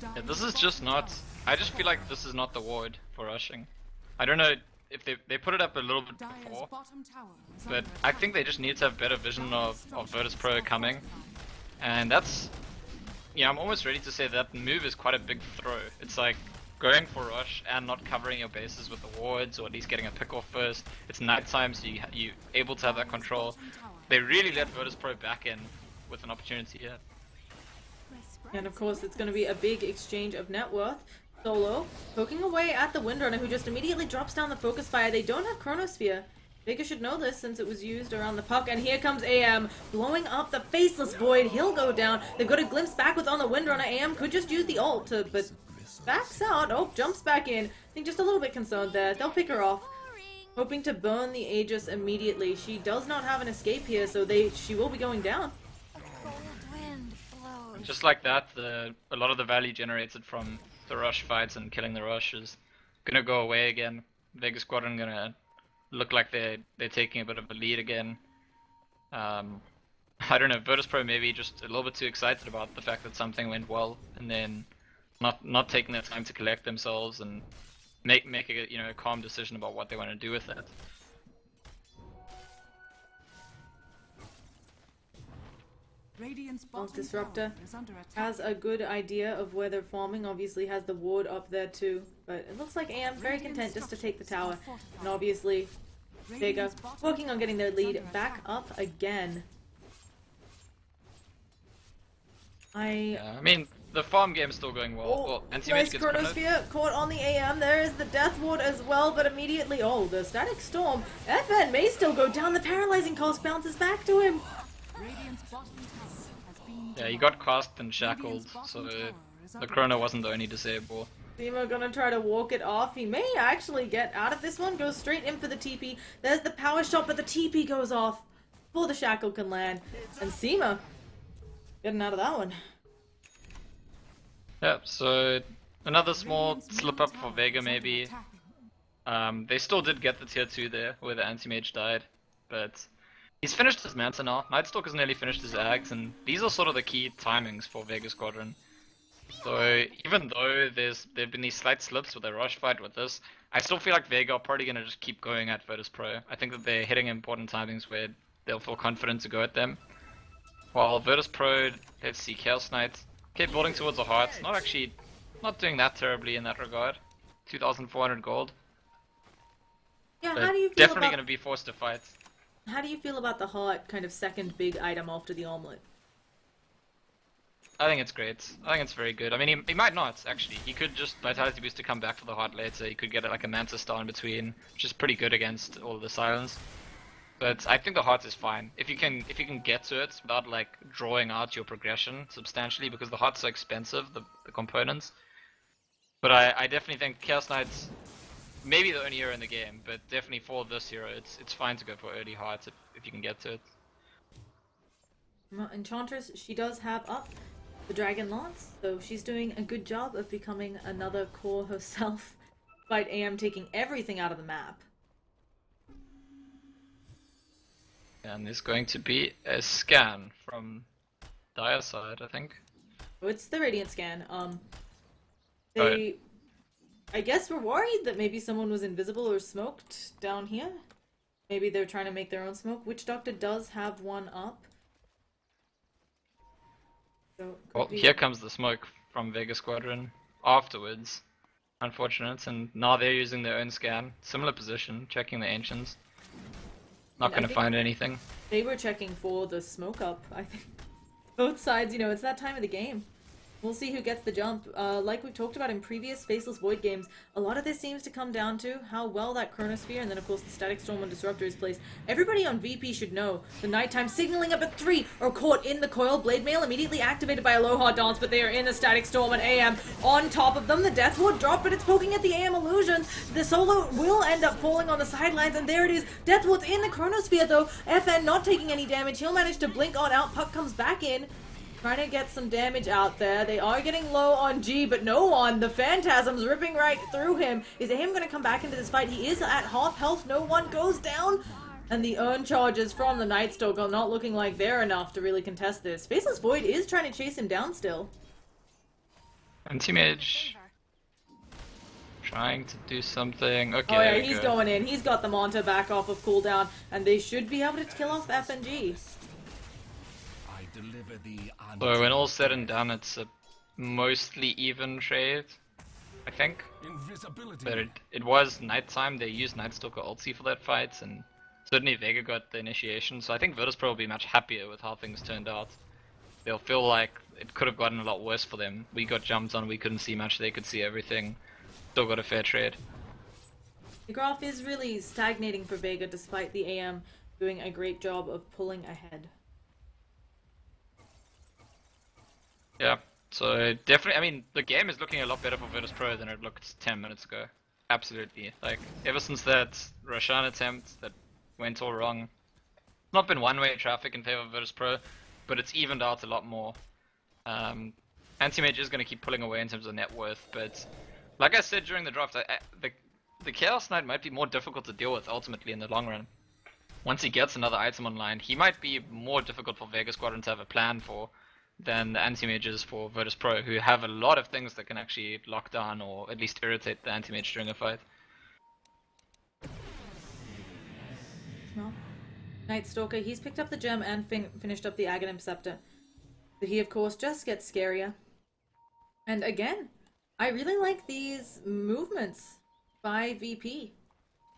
Yeah, this is just not... I just feel like this is not the ward for rushing. I don't know if they put it up a little bit before, but I think they just need to have better vision of Virtus.Pro coming. And that's... Yeah, I'm almost ready to say that move is quite a big throw. It's like going for rush and not covering your bases with the wards, or at least getting a pick off first. It's nighttime, so you're able to have that control. They really let Virtus.Pro back in with an opportunity here. And of course, it's going to be a big exchange of net worth. Solo poking away at the Windrunner, who just immediately drops down the focus fire. They don't have Chronosphere. Vega should know this since it was used around the Puck, and here comes AM blowing up the Faceless Void. He'll go down. They've got a glimpse backwards on the Windrunner. AM could just use the ult to, but backs out. Oh, jumps back in. I think just a little bit concerned there. They'll pick her off, hoping to burn the Aegis immediately. She does not have an escape here, so she will be going down. Just like that, a lot of the value generated from the rush fights and killing the rush is gonna go away again. Vega Squadron gonna look like they're taking a bit of a lead again. I don't know, Virtus.Pro maybe just a little bit too excited about the fact that something went well, and then not taking the time to collect themselves and make a a calm decision about what they want to do with that. Well, Disruptor has a good idea of where they're forming, obviously has the ward up there too, but it looks like AM's very content just to take the tower, and obviously Vega working on getting their lead back up again. I mean, the farm game's still going well. Oh, well, nice Chronosphere caught on the AM. There is the Death Ward as well, but immediately, oh, the Static Storm. FN may still go down. The Paralyzing Cost bounces back to him. Yeah, he got cast and shackled, so the Chrono wasn't the only disable. Zima gonna try to walk it off. He may actually get out of this one. Goes straight in for the TP. There's the power shot, but the TP goes off before the shackle can land. And Zima getting out of that one. Yeah, so another small slip up for Vega maybe. They still did get the tier 2 there, where the anti-mage died, but he's finished his Manta now. Nightstalker's nearly finished his Ags, and these are sort of the key timings for Vega Squadron. So even though there've been these slight slips with the rush fight with this, I still feel like Vega are probably gonna just keep going at Virtus.Pro. I think that they're hitting important timings where they'll feel confident to go at them. While Virtus.Pro, let's see, Chaos Knight, okay, building towards the heart, not doing that terribly in that regard. 2,400 gold. Yeah, But how do you feel definitely about... gonna be forced to fight. How do you feel about the heart kind of second big item after the omelet? I think it's great. I think it's very good. I mean, he might not, actually. He could just Vitality Boost to come back for the heart later. He could get like a Manta Star in between, which is pretty good against all the silence. But I think the heart is fine. If you can get to it without like drawing out your progression substantially, because the heart's so expensive, the components. But I definitely think Chaos Knight's maybe the only hero in the game, but definitely for this hero, it's fine to go for early hearts if you can get to it. Enchantress, she does have up the Dragon Lance, so she's doing a good job of becoming another core herself, despite AM taking everything out of the map. And there's going to be a scan from Dire side, I think. Oh, it's the Radiant scan. I guess we're worried that maybe someone was invisible or smoked down here. Maybe they're trying to make their own smoke. Witch Doctor does have one up. So, well, here comes the smoke from Vega Squadron afterwards. Unfortunate, and now they're using their own scan. Similar position, checking the ancients. Not gonna find anything. They were checking for the smoke up, I think. Both sides, you know, it's that time of the game. We'll see who gets the jump. Like we've talked about in previous Faceless Void games, a lot of this seems to come down to how well that Chronosphere and then of course the Static Storm and Disruptor is placed. Everybody on VP should know the nighttime signaling up at 3 are caught in the coil. Blade Mail immediately activated by Aloha Dance, but they are in the Static Storm and AM on top of them. The Death Ward drop, but it's poking at the AM illusions. The solo will end up falling on the sidelines, and there it is. Death Ward's in the Chronosphere though. FN not taking any damage. He'll manage to blink on out. Puck comes back in. Trying to get some damage out there. They are getting low on G, but no one. The Phantasm's ripping right through him. Is AM going to come back into this fight? He is at half health. No one goes down. And the urn charges from the Night Stalker not looking like they're enough to really contest this. Faceless Void is trying to chase him down still. Anti-mage trying to do something. Okay, oh yeah, he's going in. He's got the Manta back off of cooldown, and they should be able to kill off FNG. So when all's said and done, it's a mostly even trade, I think. But it was nighttime. They used Night Stalker ulti for that fight, and certainly Vega got the initiation. So I think Virtus.Pro will be much happier with how things turned out. They'll feel like it could have gotten a lot worse for them. We got jumped on, we couldn't see much, they could see everything. Still got a fair trade. The graph is really stagnating for Vega despite the AM doing a great job of pulling ahead. Yeah, so definitely, I mean, the game is looking a lot better for Virtus.Pro than it looked 10 minutes ago. Absolutely. Like, ever since that Roshan attempt that went all wrong, it's not been one-way traffic in favor of Virtus.Pro, but it's evened out a lot more. Anti-Mage is going to keep pulling away in terms of net worth, but like I said during the draft, the Chaos Knight might be more difficult to deal with ultimately in the long run. Once he gets another item online, he might be more difficult for Vega Squadron to have a plan for than the anti-mages for Virtus.Pro, who have a lot of things that can actually lock down or at least irritate the anti-mage during a fight. Well, Night Stalker, he's picked up the gem and finished up the Aghanim Scepter. But he, of course, just gets scarier. And again, I really like these movements by VP.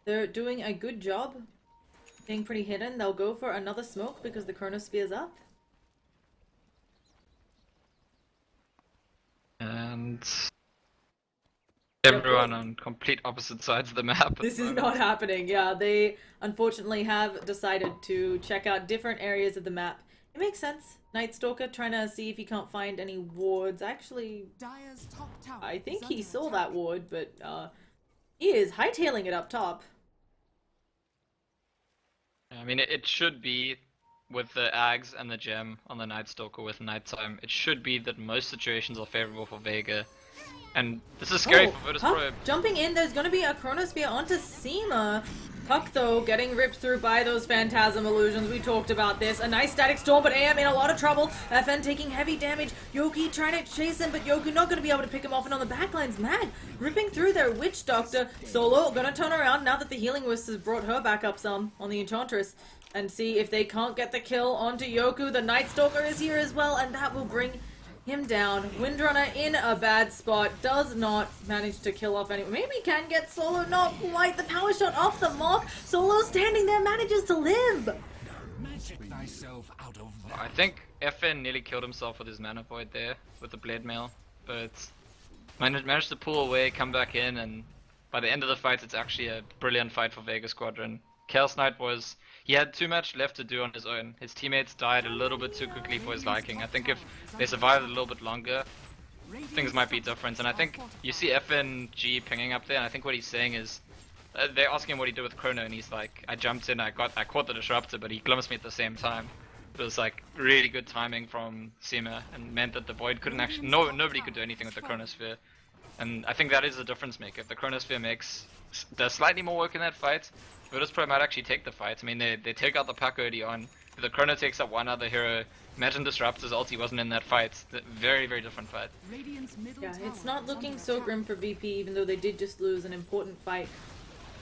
They're doing a good job being pretty hidden. They'll go for another smoke because the Chronosphere's up. And everyone on complete opposite sides of the map. This is not happening. Yeah, they unfortunately have decided to check out different areas of the map. It makes sense. Night Stalker trying to see if he can't find any wards. Actually, I think he saw that ward, but he is hightailing it up top. I mean, it should be with the Ags and the gem on the Night Stalker with nighttime. It should be that most situations are favorable for Vega. And this is scary for Virtus.Pro. Jumping in, there's going to be a Chronosphere onto Seema. Puck, though, getting ripped through by those Phantasm illusions. We talked about this. A nice Static Storm, but AM in a lot of trouble. FN taking heavy damage. Yoki trying to chase him, but Yoku not going to be able to pick him off. And on the backline's Mad, ripping through their Witch Doctor. Solo going to turn around now that the Healing Wisp has brought her back up some on the Enchantress. And see if they can't get the kill onto Yoku. The Night Stalker is here as well, and that will bring him down. Windrunner in a bad spot. Does not manage to kill off anyone. Maybe can get Solo. Not quite. The power shot off the mark. Solo standing there manages to live. I think FN nearly killed himself with his Mana Void there with the Blade Mail, but managed to pull away, come back in, and by the end of the fight, it's actually a brilliant fight for Vega Squadron. Chaos Knight he had too much left to do on his own. His teammates died a little bit too quickly for his liking. I think if they survived a little bit longer, things might be different. And I think you see FNG pinging up there, and I think what he's saying is, they're asking him what he did with Chrono, and he's like, I jumped in, I caught the Disruptor, but he glimpsed me at the same time. It was like really good timing from Seema, and meant that the Void couldn't actually, nobody could do anything with the Chronosphere. And I think that is a difference maker. If the Chronosphere does slightly more work in that fight, Virtus.Pro might actually take the fight. I mean, they take out the Pack early on. The Chrono takes out one other hero. Imagine Disruptor's ulti wasn't in that fight. Very, very different fight. Yeah, it's not looking so grim for VP, even though they did just lose an important fight.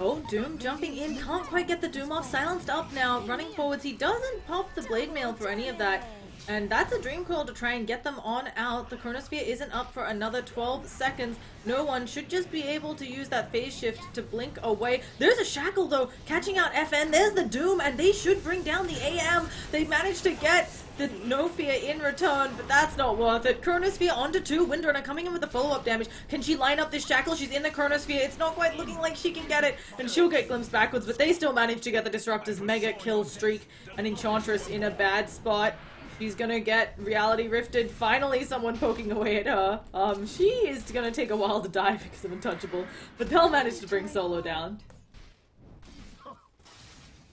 Oh, Doom jumping in, can't quite get the Doom off, silenced up now, running forwards. He doesn't pop the Blade Mail for any of that. And that's a Dream Coil to try and get them on out. The Chronosphere isn't up for another 12 seconds. No one should just be able to use that phase shift to blink away. There's a Shackle though, catching out FN. There's the Doom, and they should bring down the AM. They managed to get the No Fear in return, but that's not worth it. Chronosphere onto 2. Windrunner coming in with the follow-up damage. Can she line up this Shackle? She's in the Chronosphere. It's not quite looking like she can get it, and she'll get glimpsed backwards, but they still manage to get the Disruptor's mega kill streak. And Enchantress in a bad spot. She's gonna get reality rifted. Finally, someone poking away at her. She is gonna take a while to die because of Untouchable, but they'll manage to bring Solo down.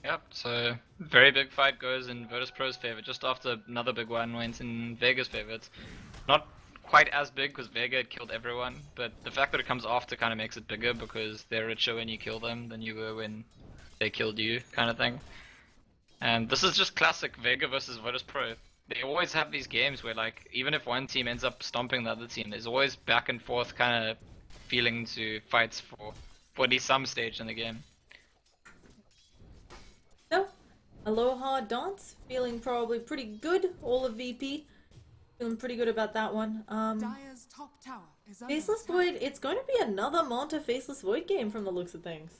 Yep, so very big fight goes in Virtus.Pro's favor, just after another big one went in Vega's favor. It's not quite as big because Vega had killed everyone, but the fact that it comes after kind of makes it bigger because they're richer when you kill them than you were when they killed you, kind of thing. And this is just classic Vega versus Virtus.Pro. They always have these games where, like, even if one team ends up stomping the other team, there's always back and forth kind of feeling to fights for at least some stage in the game. So, Aloha Dance, feeling probably pretty good. All of VP, feeling pretty good about that one. Faceless Void, it's going to be another Manta Faceless Void game from the looks of things.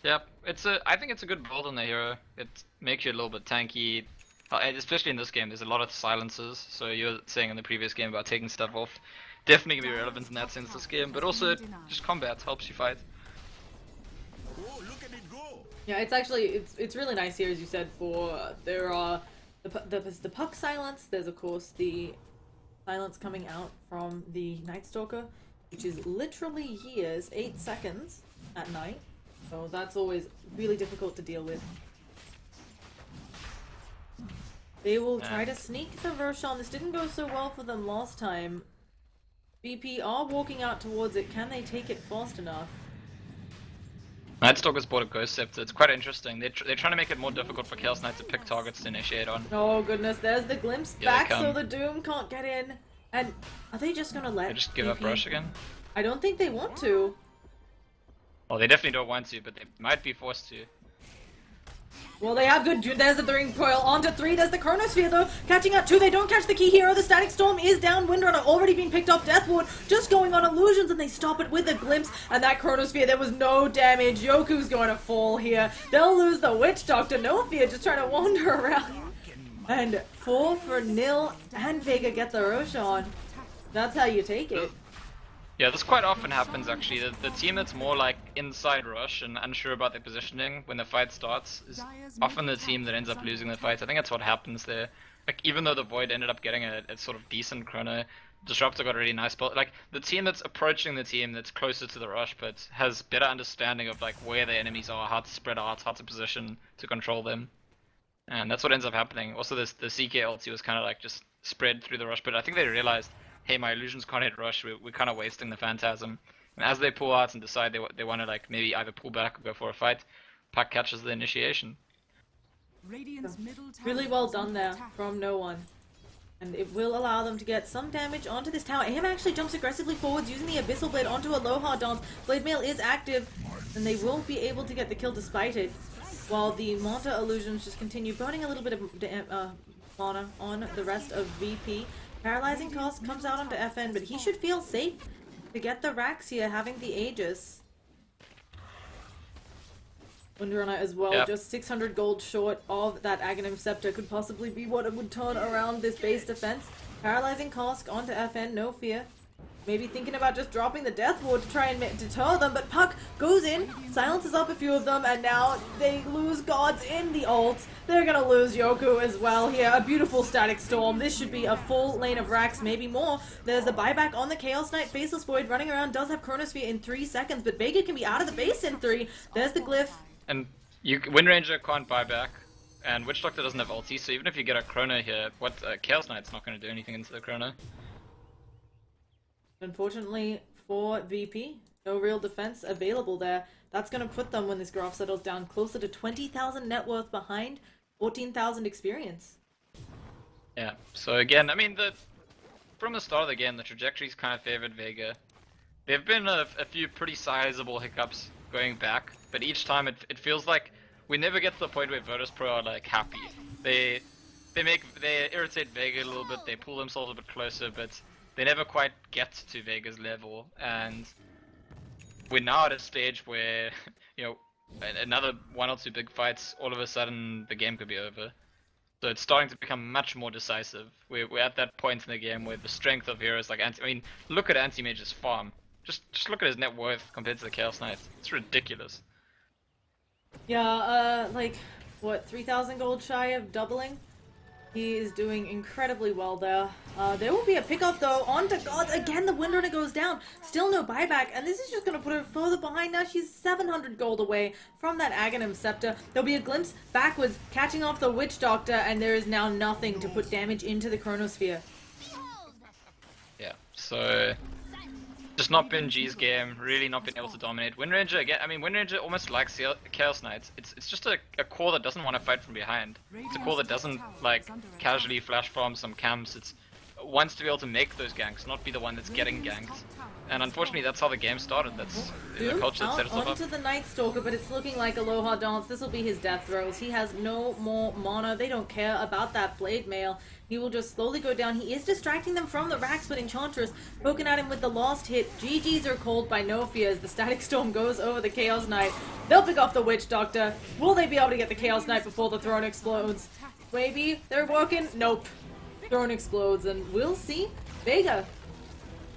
Yep, I think it's a good build on the hero. It makes you a little bit tanky. Especially in this game, there's a lot of silences, so you were saying in the previous game about taking stuff off. Definitely gonna be relevant in that sense this game, but also just combat helps you fight. Yeah, it's actually, it's really nice here, as you said, for, there are the Puck silence, there's of course the silence coming out from the Night Stalker, which is literally years, 8 seconds at night, so that's always really difficult to deal with. They will try to sneak the Roshan. This didn't go so well for them last time. VP are walking out towards it. Can they take it fast enough? Night Stalker's bought a Ghost Scepter. It's quite interesting. They're trying to make it more difficult for Chaos Knight to pick targets to initiate on. Oh goodness, there's the glimpse back so the Doom can't get in. And are they just gonna let They just give up Rush again? I don't think they want to. Well, they definitely don't want to, but they might be forced to. Well, they have good. There's the Dream Coil onto 3. There's the Chronosphere though, catching out 2. They don't catch the key hero. The Static Storm is down. Windrunner already being picked off. Death Ward just going on illusions, and they stop it with a glimpse. And that Chronosphere, there was no damage. Yoku's going to fall here. They'll lose the Witch Doctor. No Fear just trying to wander around. And 4-0, and Vega get the Roshan. That's how you take it. Yeah, this quite often happens actually. The team that's more like inside rush and unsure about their positioning when the fight starts is often the team that ends up losing the fight. I think that's what happens there. Like, even though the Void ended up getting a sort of decent chrono, Disruptor got a really nice build. Like, the team that's approaching the team that's closer to the rush but has better understanding of like where the enemies are, how to spread out, how to position to control them. And that's what ends up happening. Also, the CK ulti was kind of like just spread through the rush, but I think they realized, hey, my illusions can't hit rush, we're kind of wasting the Phantasm. And as they pull out and decide they want to like maybe either pull back or go for a fight, Puck catches the initiation. Really well done there from no one. And it will allow them to get some damage onto this tower. AM actually jumps aggressively forwards using the Abyssal Blade onto Aloha Dance. Blade Mail is active, and they will be able to get the kill despite it. While the Manta illusions just continue burning a little bit of mana on the rest of VP. Paralyzing Cost comes out onto FN, but he should feel safe to get the racks here, having the Aegis. Windrunner as well, just 600 gold short of that Aghanim Scepter could possibly be what it would turn around this base defense. Paralyzing Kosk onto FN, no fear. Maybe thinking about just dropping the Death Ward to try and deter them, but Puck goes in, silences up a few of them, and now they lose gods in the ult. They're gonna lose Yoku as well here. A beautiful Static Storm. This should be a full lane of racks, maybe more. There's a buyback on the Chaos Knight. Faceless Void running around, does have Chronosphere in 3 seconds, but Vega can be out of the base in 3. There's the Glyph. And Wind Ranger can't buy back, and Witch Doctor doesn't have ulti, so even if you get a Chrono here, Chaos Knight's not going to do anything into the Chrono. Unfortunately for VP, no real defense available there. That's going to put them, when this graph settles down, closer to 20,000 net worth behind 14,000 experience. Yeah, so again, I mean, from the start of the game, the trajectory's kind of favored Vega. There have been a few pretty sizable hiccups going back, but each time it feels like we never get to the point where Virtus.Pro are like happy. They irritate Vega a little bit, they pull themselves a bit closer, but they never quite get to Vega's level, and we're now at a stage where, you know, another 1 or 2 big fights, all of a sudden the game could be over. So it's starting to become much more decisive. We're at that point in the game where the strength of heroes like I mean, look at Anti-Mage's farm. Just look at his net worth compared to the Chaos Knights. It's ridiculous. Yeah, like, what, 3,000 gold shy of doubling? He is doing incredibly well there. There will be a pickoff though onto Gods. Again, the Windrunner goes down. Still no buyback, and this is just going to put her further behind. Now she's 700 gold away from that Aghanim Scepter. There'll be a glimpse backwards, catching off the Witch Doctor, and there is now nothing to put damage into the Chronosphere. Yeah, so just not been G's game, really not been able to dominate. Windranger again, I mean, Windranger almost likes Chaos Knights. It's just a core that doesn't want to fight from behind. It's a core that doesn't like casually flash farm some camps. It wants to be able to make those ganks, not be the one that's getting ganked. And unfortunately, that's how the game started. That's the culture that set itself up. Onto the Night Stalker, but it's looking like Aloha Dance. This will be his death throws. He has no more mana. They don't care about that Blade Mail. He will just slowly go down. He is distracting them from the Rack Split Enchantress, poking at him with the last hit. GG's are called by no fear as the Static Storm goes over the Chaos Knight. They'll pick off the Witch Doctor. Will they be able to get the Chaos Knight before the throne explodes? Maybe. They're working. Nope. Throne explodes, and we'll see. Vega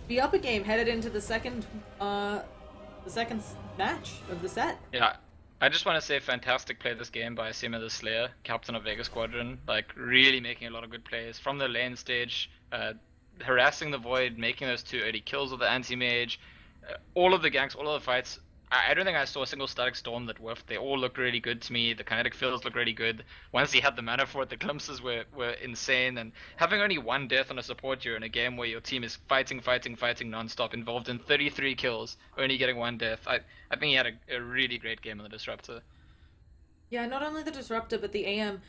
be up a game headed into the second match of the set. Yeah, I just want to say fantastic play this game by Sima the Slayer, captain of Vega Squadron. Like, really making a lot of good plays from the lane stage, harassing the Void, making those 2 early kills with the Anti-Mage, all of the ganks, all of the fights. I don't think I saw a single Static Storm that whiffed. They all looked really good to me. The kinetic fields look really good. Once he had the mana for it, the glimpses were insane. And having only 1 death on a support hero in a game where your team is fighting non-stop, involved in 33 kills, only getting 1 death, I think he had a really great game on the Disruptor. Yeah, not only the Disruptor, but the AM.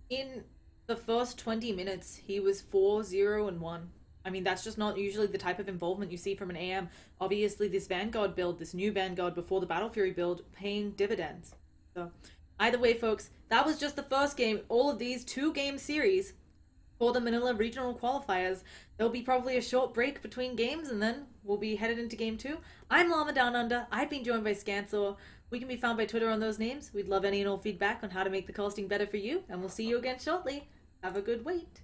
In the first 20 minutes, he was 4-0-1. I mean, that's just not usually the type of involvement you see from an AM. Obviously, this Vanguard build, this new Vanguard before the Battle Fury build, paying dividends. So, either way, folks, that was just the first game. All of these 2-game series for the Manila Regional Qualifiers. There'll be probably a short break between games, and then we'll be headed into Game 2. I'm Llama Down Under. I've been joined by Scansor. We can be found by Twitter on those names. We'd love any and all feedback on how to make the casting better for you, and we'll see you again shortly. Have a good wait.